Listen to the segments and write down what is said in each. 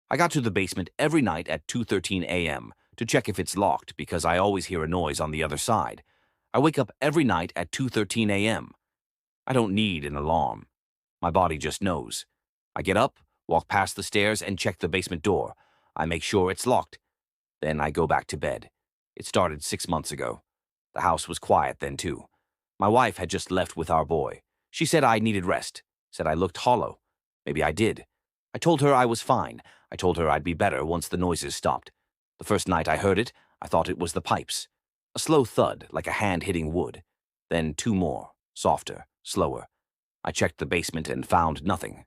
I got to the basement every night at 2:13 a.m. to check if it's locked because I always hear a noise on the other side. I wake up every night at 2:13 a.m. I don't need an alarm. My body just knows. I get up, walk past the stairs, and check the basement door. I make sure it's locked. Then I go back to bed. It started 6 months ago. The house was quiet then, too. My wife had just left with our boy. She said I needed rest, said I looked hollow. Maybe I did. I told her I was fine. I told her I'd be better once the noises stopped. The first night I heard it, I thought it was the pipes. A slow thud, like a hand hitting wood. Then two more, softer, slower. I checked the basement and found nothing.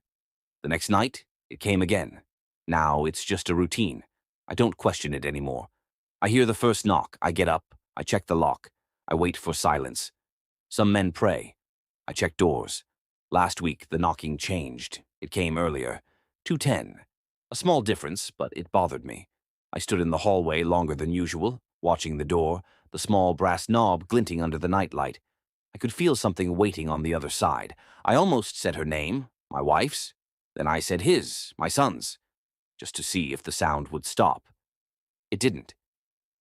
The next night, it came again. Now it's just a routine. I don't question it anymore. I hear the first knock. I get up. I check the lock. I wait for silence. Some men pray. I check doors. Last week, the knocking changed. It came earlier. 2:10. A small difference, but it bothered me. I stood in the hallway longer than usual, watching the door, the small brass knob glinting under the nightlight. I could feel something waiting on the other side. I almost said her name, my wife's. Then I said his, my son's, just to see if the sound would stop. It didn't.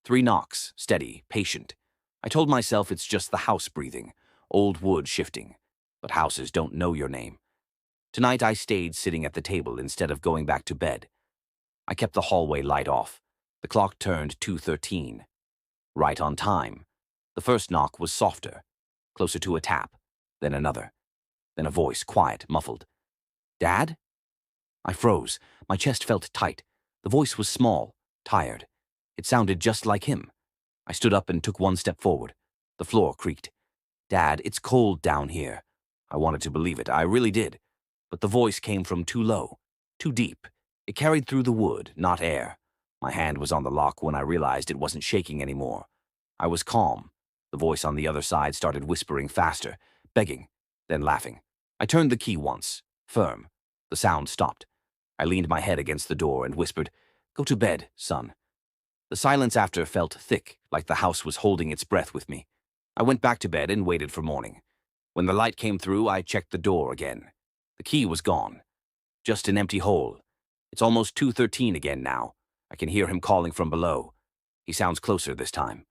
3 knocks, steady, patient. I told myself it's just the house breathing, old wood shifting. But houses don't know your name. Tonight I stayed sitting at the table instead of going back to bed. I kept the hallway light off. The clock turned 2:13. Right on time. The first knock was softer, closer to a tap, then another. Then a voice, quiet, muffled. "Dad?" I froze. My chest felt tight. The voice was small, tired. It sounded just like him. I stood up and took one step forward. The floor creaked. "Dad, it's cold down here." I wanted to believe it. I really did. But the voice came from too low, too deep. It carried through the wood, not air. My hand was on the lock when I realized it wasn't shaking anymore. I was calm. The voice on the other side started whispering faster, begging, then laughing. I turned the key once, firm. The sound stopped. I leaned my head against the door and whispered, "Go to bed, son." The silence after felt thick, like the house was holding its breath with me. I went back to bed and waited for morning. When the light came through, I checked the door again. The key was gone. Just an empty hole. It's almost 2:13 again now. I can hear him calling from below. He sounds closer this time.